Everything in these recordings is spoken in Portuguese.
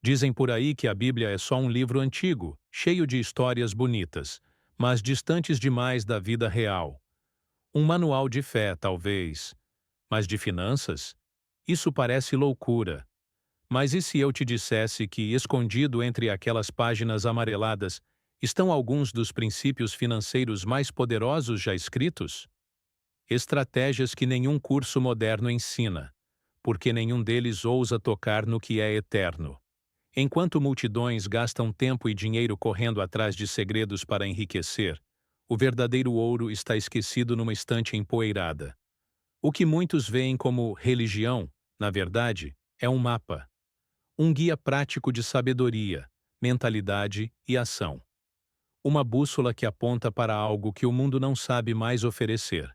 Dizem por aí que a Bíblia é só um livro antigo, cheio de histórias bonitas, mas distantes demais da vida real. Um manual de fé, talvez. Mas de finanças? Isso parece loucura. Mas e se eu te dissesse que, escondido entre aquelas páginas amareladas, estão alguns dos princípios financeiros mais poderosos já escritos? Estratégias que nenhum curso moderno ensina, porque nenhum deles ousa tocar no que é eterno. Enquanto multidões gastam tempo e dinheiro correndo atrás de segredos para enriquecer, o verdadeiro ouro está esquecido numa estante empoeirada. O que muitos veem como religião, na verdade, é um mapa. Um guia prático de sabedoria, mentalidade e ação. Uma bússola que aponta para algo que o mundo não sabe mais oferecer.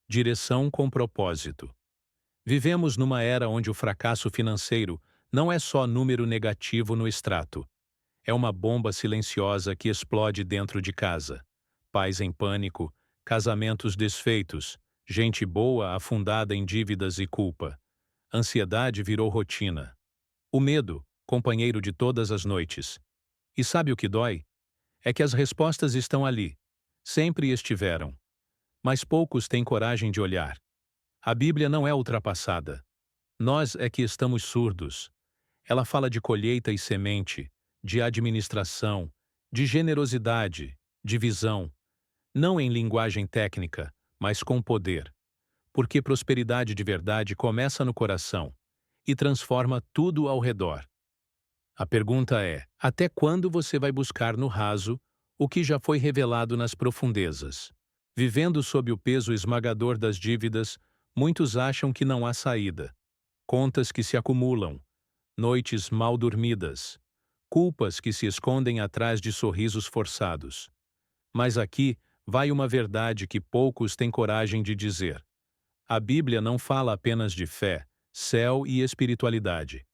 Direção com propósito. Vivemos numa era onde o fracasso financeiro não é só número negativo no extrato. É uma bomba silenciosa que explode dentro de casa. Pais em pânico, casamentos desfeitos, gente boa afundada em dívidas e culpa. Ansiedade virou rotina. O medo, companheiro de todas as noites. E sabe o que dói? É que as respostas estão ali. Sempre estiveram. Mas poucos têm coragem de olhar. A Bíblia não é ultrapassada. Nós é que estamos surdos. Ela fala de colheita e semente, de administração, de generosidade, de visão, não em linguagem técnica, mas com poder. Porque prosperidade de verdade começa no coração e transforma tudo ao redor. A pergunta é: até quando você vai buscar no raso o que já foi revelado nas profundezas? Vivendo sob o peso esmagador das dívidas, muitos acham que não há saída. Contas que se acumulam, noites mal dormidas, culpas que se escondem atrás de sorrisos forçados. Mas aqui vai uma verdade que poucos têm coragem de dizer. A Bíblia não fala apenas de fé, céu e espiritualidade.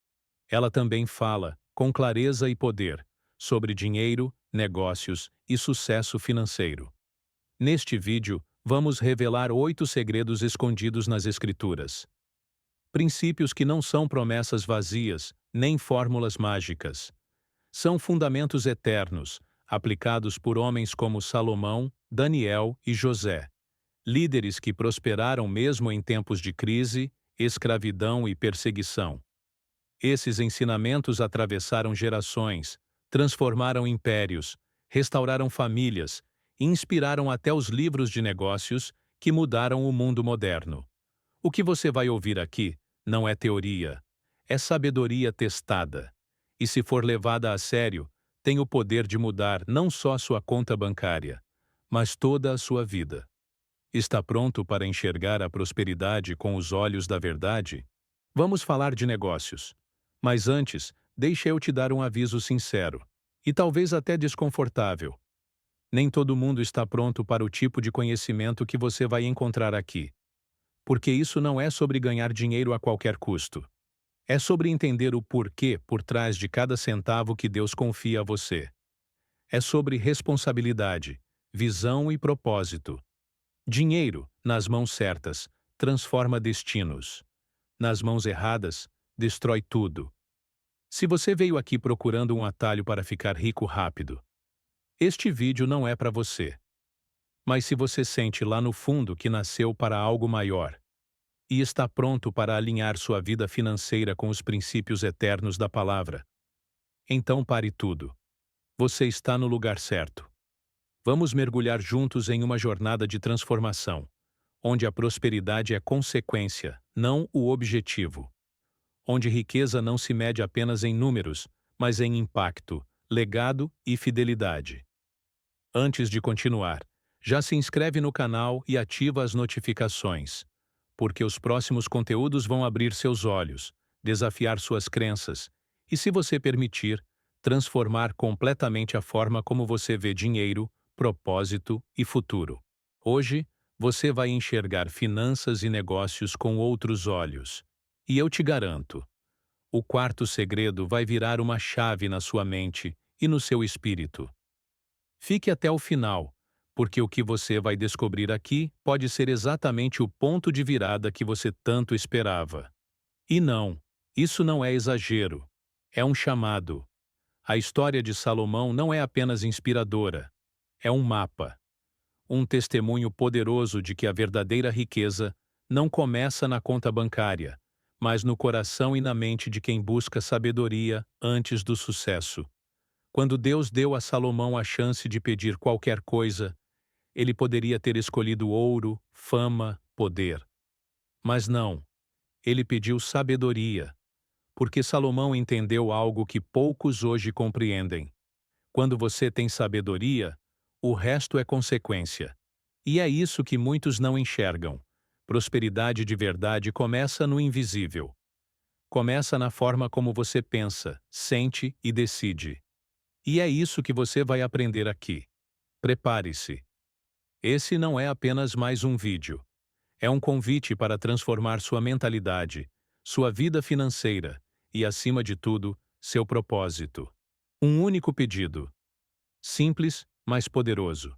Ela também fala, com clareza e poder, sobre dinheiro, negócios e sucesso financeiro. Neste vídeo, vamos revelar 8 segredos escondidos nas Escrituras. Princípios que não são promessas vazias, nem fórmulas mágicas. São fundamentos eternos, aplicados por homens como Salomão, Daniel e José. Líderes que prosperaram mesmo em tempos de crise, escravidão e perseguição. Esses ensinamentos atravessaram gerações, transformaram impérios, restauraram famílias e inspiraram até os livros de negócios que mudaram o mundo moderno. O que você vai ouvir aqui não é teoria, é sabedoria testada. E se for levada a sério, tem o poder de mudar não só sua conta bancária, mas toda a sua vida. Está pronto para enxergar a prosperidade com os olhos da verdade? Vamos falar de negócios. Mas antes, deixa eu te dar um aviso sincero, e talvez até desconfortável. Nem todo mundo está pronto para o tipo de conhecimento que você vai encontrar aqui. Porque isso não é sobre ganhar dinheiro a qualquer custo. É sobre entender o porquê por trás de cada centavo que Deus confia a você. É sobre responsabilidade, visão e propósito. Dinheiro, nas mãos certas, transforma destinos. Nas mãos erradas, destrói tudo. Se você veio aqui procurando um atalho para ficar rico rápido, este vídeo não é para você. Mas se você sente lá no fundo que nasceu para algo maior e está pronto para alinhar sua vida financeira com os princípios eternos da palavra, então pare tudo. Você está no lugar certo. Vamos mergulhar juntos em uma jornada de transformação, onde a prosperidade é consequência, não o objetivo. Onde riqueza não se mede apenas em números, mas em impacto, legado e fidelidade. Antes de continuar, já se inscreve no canal e ativa as notificações, porque os próximos conteúdos vão abrir seus olhos, desafiar suas crenças e, se você permitir, transformar completamente a forma como você vê dinheiro, propósito e futuro. Hoje, você vai enxergar finanças e negócios com outros olhos. E eu te garanto, o quarto segredo vai virar uma chave na sua mente e no seu espírito. Fique até o final, porque o que você vai descobrir aqui pode ser exatamente o ponto de virada que você tanto esperava. E não, isso não é exagero. É um chamado. A história de Salomão não é apenas inspiradora, é um mapa, um testemunho poderoso de que a verdadeira riqueza não começa na conta bancária, mas no coração e na mente de quem busca sabedoria antes do sucesso. Quando Deus deu a Salomão a chance de pedir qualquer coisa, ele poderia ter escolhido ouro, fama, poder. Mas não, ele pediu sabedoria, porque Salomão entendeu algo que poucos hoje compreendem. Quando você tem sabedoria, o resto é consequência. E é isso que muitos não enxergam. Prosperidade de verdade começa no invisível. Começa na forma como você pensa, sente e decide. E é isso que você vai aprender aqui. Prepare-se. Esse não é apenas mais um vídeo. É um convite para transformar sua mentalidade, sua vida financeira e, acima de tudo, seu propósito. Um único pedido. Simples, mas poderoso.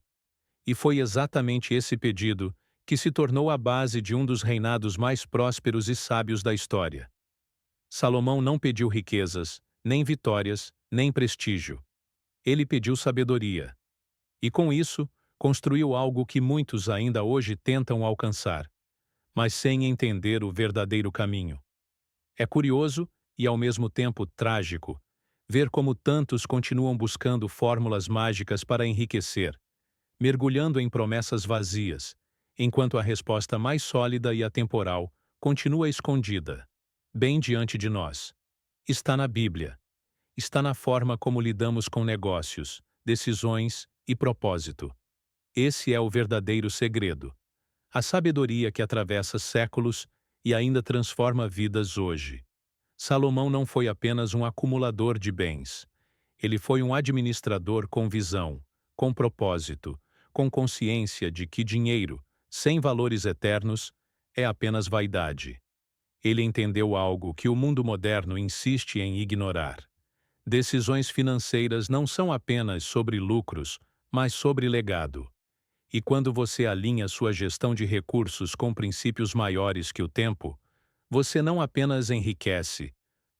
E foi exatamente esse pedido que se tornou a base de um dos reinados mais prósperos e sábios da história. Salomão não pediu riquezas, nem vitórias, nem prestígio. Ele pediu sabedoria. E com isso, construiu algo que muitos ainda hoje tentam alcançar, mas sem entender o verdadeiro caminho. É curioso e, ao mesmo tempo, trágico ver como tantos continuam buscando fórmulas mágicas para enriquecer, mergulhando em promessas vazias, enquanto a resposta mais sólida e atemporal continua escondida, bem diante de nós. Está na Bíblia. Está na forma como lidamos com negócios, decisões e propósito. Esse é o verdadeiro segredo. A sabedoria que atravessa séculos e ainda transforma vidas hoje. Salomão não foi apenas um acumulador de bens. Ele foi um administrador com visão, com propósito, com consciência de que dinheiro, sem valores eternos, é apenas vaidade. Ele entendeu algo que o mundo moderno insiste em ignorar. Decisões financeiras não são apenas sobre lucros, mas sobre legado. E quando você alinha sua gestão de recursos com princípios maiores que o tempo, você não apenas enriquece,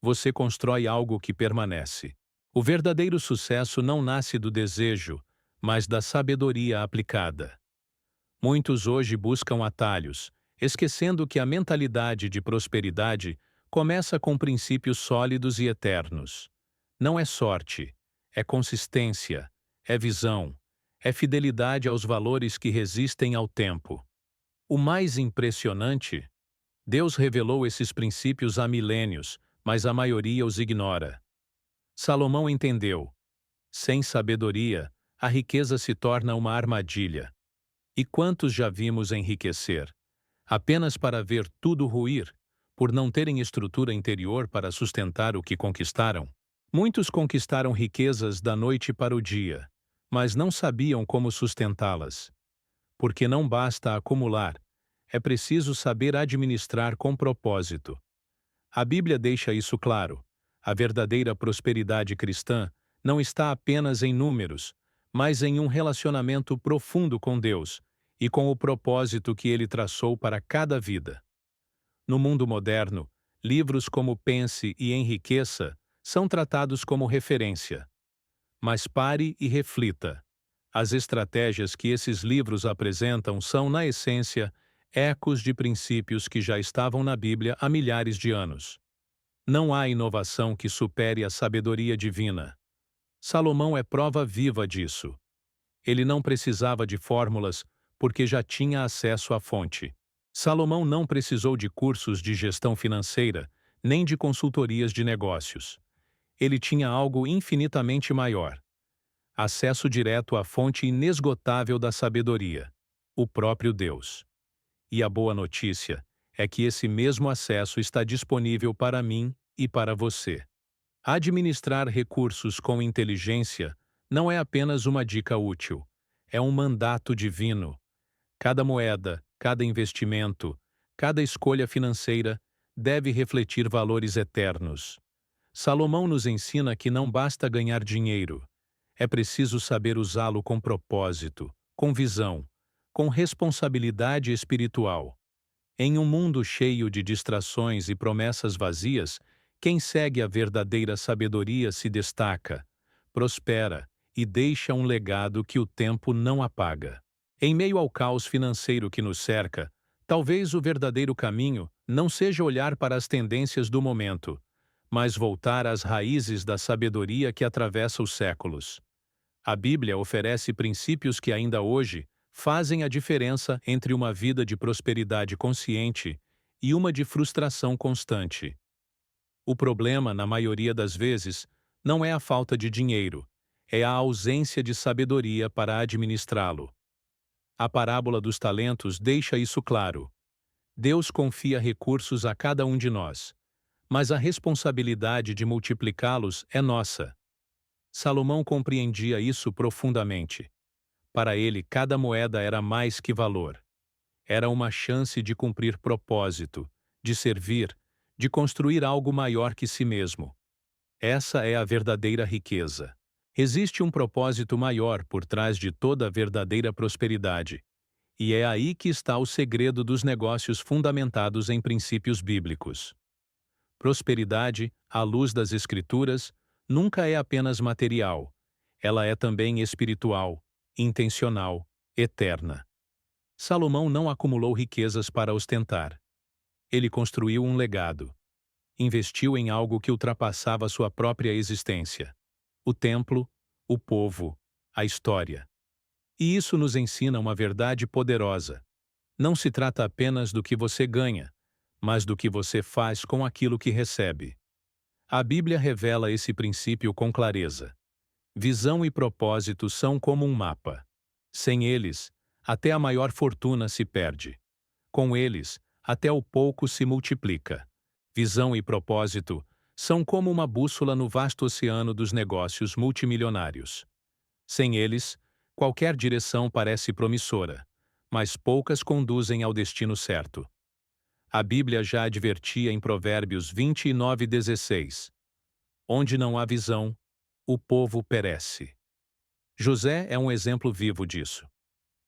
você constrói algo que permanece. O verdadeiro sucesso não nasce do desejo, mas da sabedoria aplicada. Muitos hoje buscam atalhos, esquecendo que a mentalidade de prosperidade começa com princípios sólidos e eternos. Não é sorte, é consistência, é visão, é fidelidade aos valores que resistem ao tempo. O mais impressionante, Deus revelou esses princípios há milênios, mas a maioria os ignora. Salomão entendeu. Sem sabedoria, a riqueza se torna uma armadilha. E quantos já vimos enriquecer, apenas para ver tudo ruir, por não terem estrutura interior para sustentar o que conquistaram? Muitos conquistaram riquezas da noite para o dia, mas não sabiam como sustentá-las. Porque não basta acumular, é preciso saber administrar com propósito. A Bíblia deixa isso claro. A verdadeira prosperidade cristã não está apenas em números, mas em um relacionamento profundo com Deus e com o propósito que Ele traçou para cada vida. No mundo moderno, livros como Pense e Enriqueça são tratados como referência. Mas pare e reflita. As estratégias que esses livros apresentam são, na essência, ecos de princípios que já estavam na Bíblia há milhares de anos. Não há inovação que supere a sabedoria divina. Salomão é prova viva disso. Ele não precisava de fórmulas porque já tinha acesso à fonte. Salomão não precisou de cursos de gestão financeira, nem de consultorias de negócios. Ele tinha algo infinitamente maior: acesso direto à fonte inesgotável da sabedoria, o próprio Deus. E a boa notícia é que esse mesmo acesso está disponível para mim e para você. Administrar recursos com inteligência não é apenas uma dica útil, é um mandato divino. Cada moeda, cada investimento, cada escolha financeira deve refletir valores eternos. Salomão nos ensina que não basta ganhar dinheiro, é preciso saber usá-lo com propósito, com visão, com responsabilidade espiritual. Em um mundo cheio de distrações e promessas vazias, Quem segue a verdadeira sabedoria se destaca, prospera e deixa um legado que o tempo não apaga. Em meio ao caos financeiro que nos cerca, talvez o verdadeiro caminho não seja olhar para as tendências do momento, mas voltar às raízes da sabedoria que atravessa os séculos. A Bíblia oferece princípios que ainda hoje fazem a diferença entre uma vida de prosperidade consciente e uma de frustração constante. O problema, na maioria das vezes, não é a falta de dinheiro, é a ausência de sabedoria para administrá-lo. A parábola dos talentos deixa isso claro. Deus confia recursos a cada um de nós, mas a responsabilidade de multiplicá-los é nossa. Salomão compreendia isso profundamente. Para ele, cada moeda era mais que valor. Era uma chance de cumprir propósito, de servir, de construir algo maior que si mesmo. Essa é a verdadeira riqueza. Existe um propósito maior por trás de toda a verdadeira prosperidade. E é aí que está o segredo dos negócios fundamentados em princípios bíblicos. Prosperidade, à luz das Escrituras, nunca é apenas material. Ela é também espiritual, intencional, eterna. Salomão não acumulou riquezas para ostentar. Ele construiu um legado. Investiu em algo que ultrapassava sua própria existência. O templo, o povo, a história. E isso nos ensina uma verdade poderosa. Não se trata apenas do que você ganha, mas do que você faz com aquilo que recebe. A Bíblia revela esse princípio com clareza. Visão e propósito são como um mapa. Sem eles, até a maior fortuna se perde. Com eles, até o pouco se multiplica. Visão e propósito são como uma bússola no vasto oceano dos negócios multimilionários. Sem eles, qualquer direção parece promissora, mas poucas conduzem ao destino certo. A Bíblia já advertia em Provérbios 29:16. Onde não há visão, o povo perece. José é um exemplo vivo disso.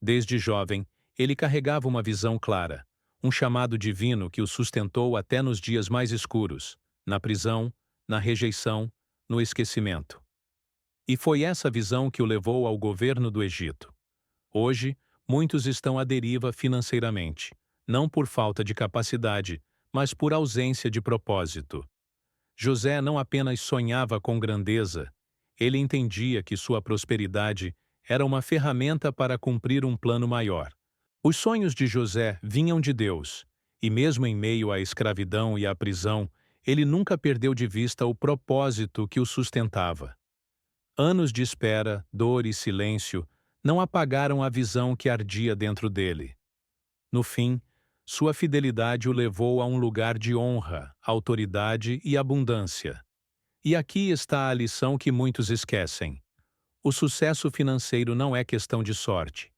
Desde jovem, ele carregava uma visão clara, um chamado divino que o sustentou até nos dias mais escuros, na prisão, na rejeição, no esquecimento. E foi essa visão que o levou ao governo do Egito. Hoje, muitos estão à deriva financeiramente, não por falta de capacidade, mas por ausência de propósito. José não apenas sonhava com grandeza, ele entendia que sua prosperidade era uma ferramenta para cumprir um plano maior. Os sonhos de José vinham de Deus, e mesmo em meio à escravidão e à prisão, ele nunca perdeu de vista o propósito que o sustentava. Anos de espera, dor e silêncio não apagaram a visão que ardia dentro dele. No fim, sua fidelidade o levou a um lugar de honra, autoridade e abundância. E aqui está a lição que muitos esquecem. O sucesso financeiro não é questão de sorte.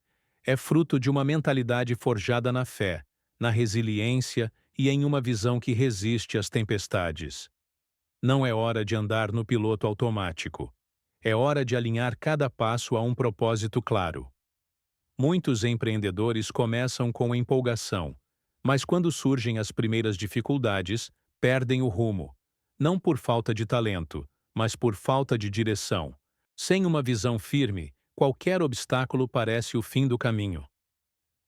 É fruto de uma mentalidade forjada na fé, na resiliência e em uma visão que resiste às tempestades. Não é hora de andar no piloto automático. É hora de alinhar cada passo a um propósito claro. Muitos empreendedores começam com empolgação, mas quando surgem as primeiras dificuldades, perdem o rumo, não por falta de talento, mas por falta de direção. Sem uma visão firme, qualquer obstáculo parece o fim do caminho.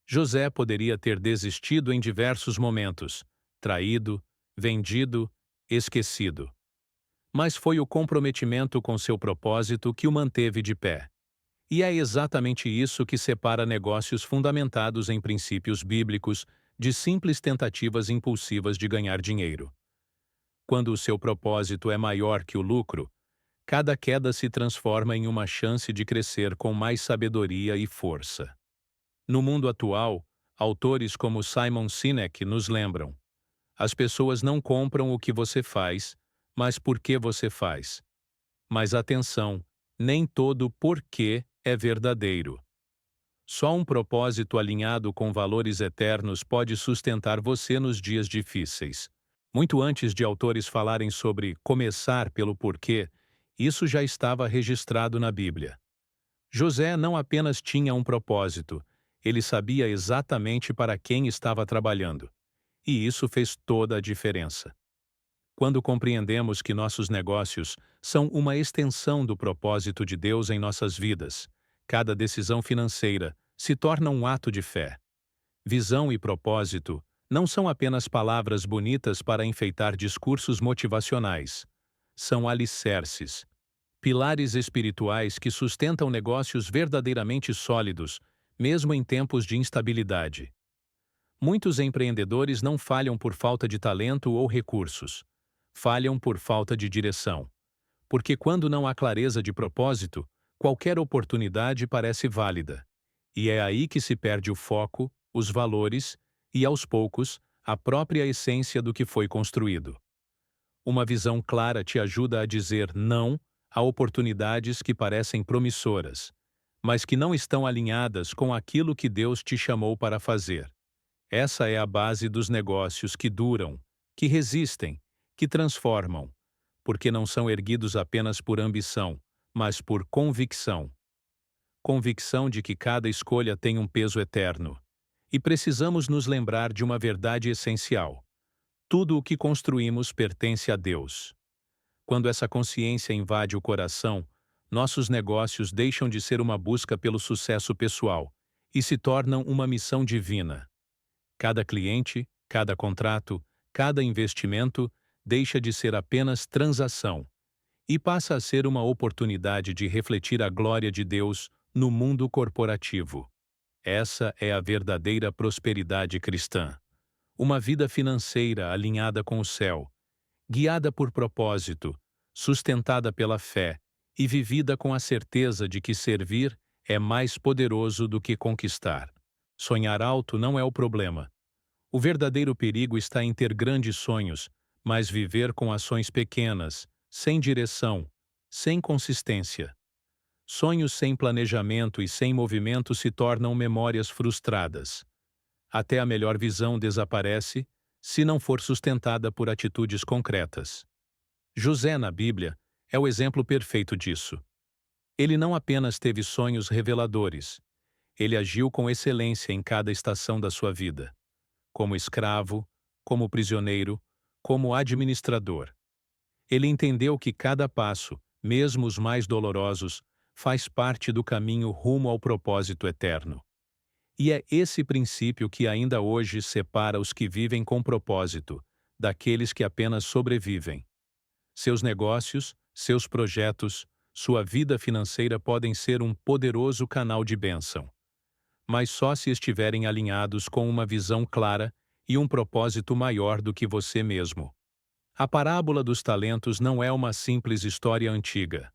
José poderia ter desistido em diversos momentos, traído, vendido, esquecido. Mas foi o comprometimento com seu propósito que o manteve de pé. E é exatamente isso que separa negócios fundamentados em princípios bíblicos de simples tentativas impulsivas de ganhar dinheiro. Quando o seu propósito é maior que o lucro, cada queda se transforma em uma chance de crescer com mais sabedoria e força. No mundo atual, autores como Simon Sinek nos lembram: as pessoas não compram o que você faz, mas por que você faz. Mas atenção, nem todo porquê é verdadeiro. Só um propósito alinhado com valores eternos pode sustentar você nos dias difíceis. Muito antes de autores falarem sobre começar pelo porquê, isso já estava registrado na Bíblia. José não apenas tinha um propósito, ele sabia exatamente para quem estava trabalhando. E isso fez toda a diferença. Quando compreendemos que nossos negócios são uma extensão do propósito de Deus em nossas vidas, cada decisão financeira se torna um ato de fé. Visão e propósito não são apenas palavras bonitas para enfeitar discursos motivacionais. São alicerces, pilares espirituais que sustentam negócios verdadeiramente sólidos, mesmo em tempos de instabilidade. Muitos empreendedores não falham por falta de talento ou recursos. Falham por falta de direção. Porque quando não há clareza de propósito, qualquer oportunidade parece válida. E é aí que se perde o foco, os valores e, aos poucos, a própria essência do que foi construído. Uma visão clara te ajuda a dizer não a oportunidades que parecem promissoras, mas que não estão alinhadas com aquilo que Deus te chamou para fazer. Essa é a base dos negócios que duram, que resistem, que transformam, porque não são erguidos apenas por ambição, mas por convicção. Convicção de que cada escolha tem um peso eterno. E precisamos nos lembrar de uma verdade essencial. Tudo o que construímos pertence a Deus. Quando essa consciência invade o coração, nossos negócios deixam de ser uma busca pelo sucesso pessoal e se tornam uma missão divina. Cada cliente, cada contrato, cada investimento deixa de ser apenas transação e passa a ser uma oportunidade de refletir a glória de Deus no mundo corporativo. Essa é a verdadeira prosperidade cristã. Uma vida financeira alinhada com o céu, guiada por propósito, sustentada pela fé e vivida com a certeza de que servir é mais poderoso do que conquistar. Sonhar alto não é o problema. O verdadeiro perigo está em ter grandes sonhos, mas viver com ações pequenas, sem direção, sem consistência. Sonhos sem planejamento e sem movimento se tornam memórias frustradas. Até a melhor visão desaparece, se não for sustentada por atitudes concretas. José, na Bíblia, é o exemplo perfeito disso. Ele não apenas teve sonhos reveladores, ele agiu com excelência em cada estação da sua vida. Como escravo, como prisioneiro, como administrador. Ele entendeu que cada passo, mesmo os mais dolorosos, faz parte do caminho rumo ao propósito eterno. E é esse princípio que ainda hoje separa os que vivem com propósito daqueles que apenas sobrevivem. Seus negócios, seus projetos, sua vida financeira podem ser um poderoso canal de bênção. Mas só se estiverem alinhados com uma visão clara e um propósito maior do que você mesmo. A parábola dos talentos não é uma simples história antiga.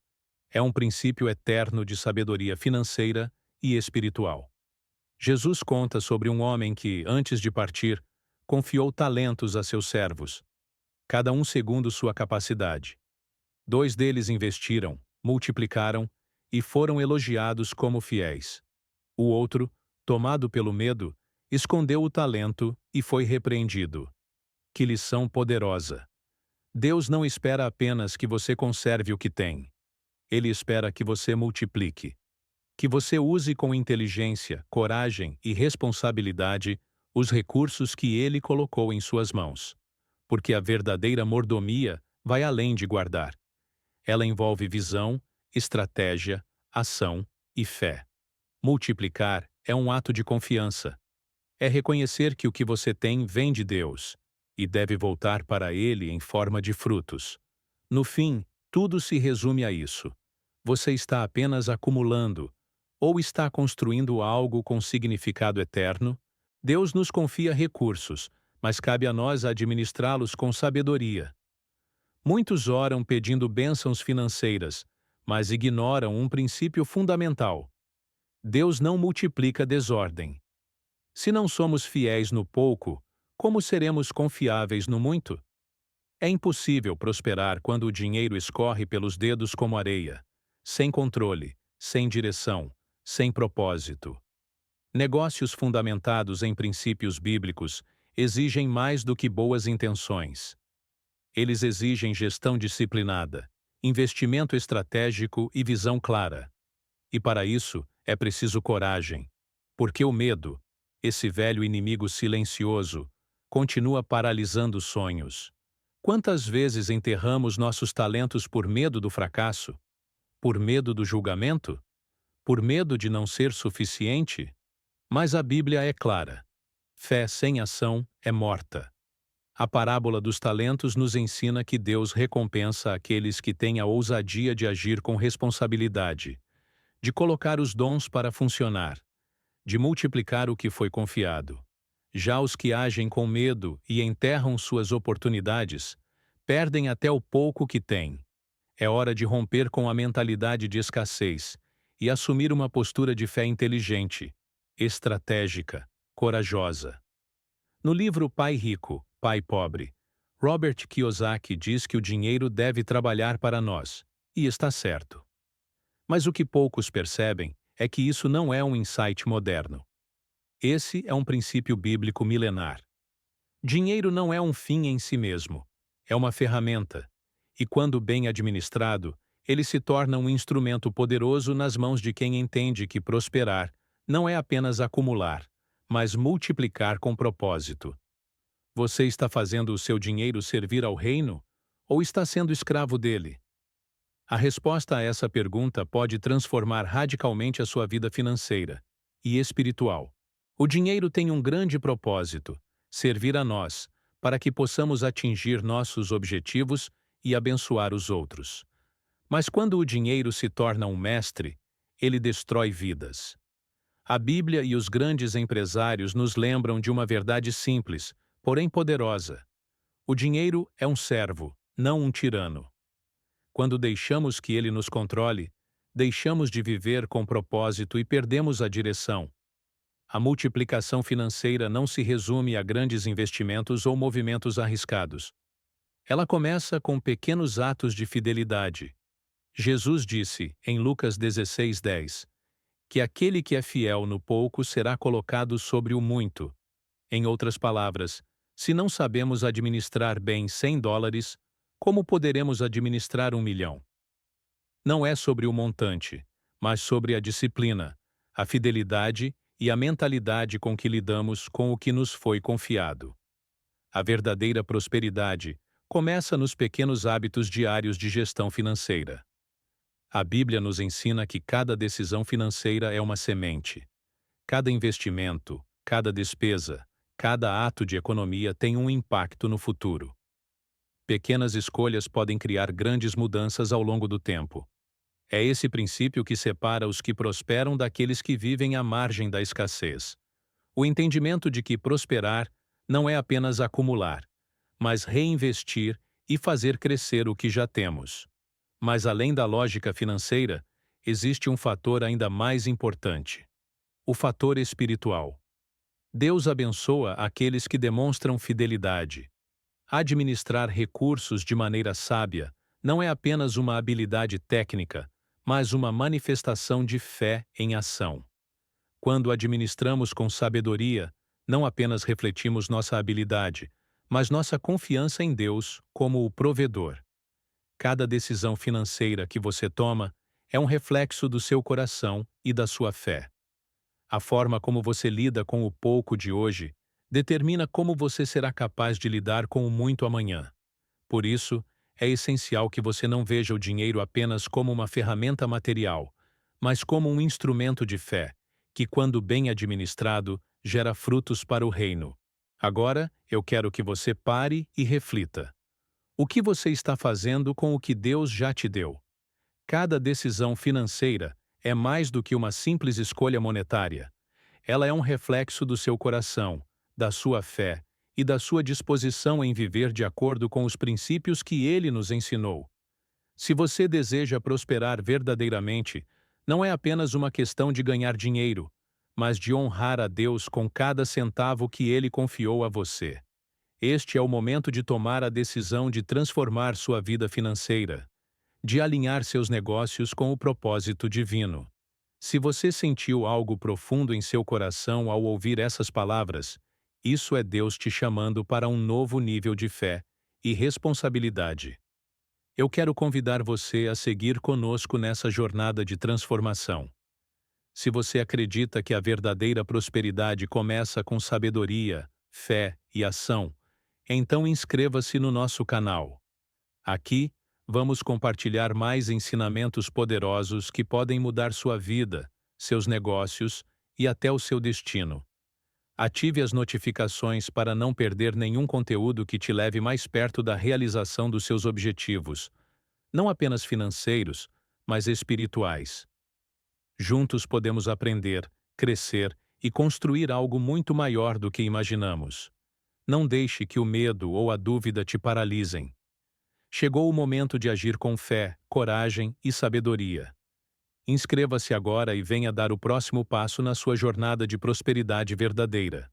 É um princípio eterno de sabedoria financeira e espiritual. Jesus conta sobre um homem que, antes de partir, confiou talentos a seus servos, cada um segundo sua capacidade. 2 deles investiram, multiplicaram e foram elogiados como fiéis. O outro, tomado pelo medo, escondeu o talento e foi repreendido. Que lição poderosa! Deus não espera apenas que você conserve o que tem. Ele espera que você multiplique. Que você use com inteligência, coragem e responsabilidade os recursos que Ele colocou em suas mãos. Porque a verdadeira mordomia vai além de guardar. Ela envolve visão, estratégia, ação e fé. Multiplicar é um ato de confiança. É reconhecer que o que você tem vem de Deus e deve voltar para Ele em forma de frutos. No fim, tudo se resume a isso. Você está apenas acumulando ou está construindo algo com significado eterno? Deus nos confia recursos, mas cabe a nós administrá-los com sabedoria. Muitos oram pedindo bênçãos financeiras, mas ignoram um princípio fundamental. Deus não multiplica desordem. Se não somos fiéis no pouco, como seremos confiáveis no muito? É impossível prosperar quando o dinheiro escorre pelos dedos como areia, sem controle, sem direção, sem propósito. Negócios fundamentados em princípios bíblicos exigem mais do que boas intenções. Eles exigem gestão disciplinada, investimento estratégico e visão clara. E para isso, é preciso coragem. Porque o medo, esse velho inimigo silencioso, continua paralisando sonhos. Quantas vezes enterramos nossos talentos por medo do fracasso? Por medo do julgamento? Por medo de não ser suficiente? Mas a Bíblia é clara. Fé sem ação é morta. A parábola dos talentos nos ensina que Deus recompensa aqueles que têm a ousadia de agir com responsabilidade, de colocar os dons para funcionar, de multiplicar o que foi confiado. Já os que agem com medo e enterram suas oportunidades, perdem até o pouco que têm. É hora de romper com a mentalidade de escassez e assumir uma postura de fé inteligente, estratégica, corajosa. No livro Pai Rico, Pai Pobre, Robert Kiyosaki diz que o dinheiro deve trabalhar para nós, e está certo. Mas o que poucos percebem é que isso não é um insight moderno. Esse é um princípio bíblico milenar. Dinheiro não é um fim em si mesmo, é uma ferramenta, e quando bem administrado, ele se torna um instrumento poderoso nas mãos de quem entende que prosperar não é apenas acumular, mas multiplicar com propósito. Você está fazendo o seu dinheiro servir ao reino ou está sendo escravo dele? A resposta a essa pergunta pode transformar radicalmente a sua vida financeira e espiritual. O dinheiro tem um grande propósito: servir a nós, para que possamos atingir nossos objetivos e abençoar os outros. Mas quando o dinheiro se torna um mestre, ele destrói vidas. A Bíblia e os grandes empresários nos lembram de uma verdade simples, porém poderosa. O dinheiro é um servo, não um tirano. Quando deixamos que ele nos controle, deixamos de viver com propósito e perdemos a direção. A multiplicação financeira não se resume a grandes investimentos ou movimentos arriscados. Ela começa com pequenos atos de fidelidade. Jesus disse, em Lucas 16:10, que aquele que é fiel no pouco será colocado sobre o muito. Em outras palavras, se não sabemos administrar bem $100, como poderemos administrar 1 milhão? Não é sobre o montante, mas sobre a disciplina, a fidelidade e a mentalidade com que lidamos com o que nos foi confiado. A verdadeira prosperidade começa nos pequenos hábitos diários de gestão financeira. A Bíblia nos ensina que cada decisão financeira é uma semente. Cada investimento, cada despesa, cada ato de economia tem um impacto no futuro. Pequenas escolhas podem criar grandes mudanças ao longo do tempo. É esse princípio que separa os que prosperam daqueles que vivem à margem da escassez. O entendimento de que prosperar não é apenas acumular, mas reinvestir e fazer crescer o que já temos. Mas além da lógica financeira, existe um fator ainda mais importante: o fator espiritual. Deus abençoa aqueles que demonstram fidelidade. Administrar recursos de maneira sábia não é apenas uma habilidade técnica, mas uma manifestação de fé em ação. Quando administramos com sabedoria, não apenas refletimos nossa habilidade, mas nossa confiança em Deus como o provedor. Cada decisão financeira que você toma é um reflexo do seu coração e da sua fé. A forma como você lida com o pouco de hoje determina como você será capaz de lidar com o muito amanhã. Por isso, é essencial que você não veja o dinheiro apenas como uma ferramenta material, mas como um instrumento de fé, que, quando bem administrado, gera frutos para o reino. Agora, eu quero que você pare e reflita. O que você está fazendo com o que Deus já te deu? Cada decisão financeira é mais do que uma simples escolha monetária. Ela é um reflexo do seu coração, da sua fé e da sua disposição em viver de acordo com os princípios que Ele nos ensinou. Se você deseja prosperar verdadeiramente, não é apenas uma questão de ganhar dinheiro, mas de honrar a Deus com cada centavo que Ele confiou a você. Este é o momento de tomar a decisão de transformar sua vida financeira, de alinhar seus negócios com o propósito divino. Se você sentiu algo profundo em seu coração ao ouvir essas palavras, isso é Deus te chamando para um novo nível de fé e responsabilidade. Eu quero convidar você a seguir conosco nessa jornada de transformação. Se você acredita que a verdadeira prosperidade começa com sabedoria, fé e ação, Então inscreva-se no nosso canal. Aqui, vamos compartilhar mais ensinamentos poderosos que podem mudar sua vida, seus negócios e até o seu destino. Ative as notificações para não perder nenhum conteúdo que te leve mais perto da realização dos seus objetivos, não apenas financeiros, mas espirituais. Juntos podemos aprender, crescer e construir algo muito maior do que imaginamos. Não deixe que o medo ou a dúvida te paralisem. Chegou o momento de agir com fé, coragem e sabedoria. Inscreva-se agora e venha dar o próximo passo na sua jornada de prosperidade verdadeira.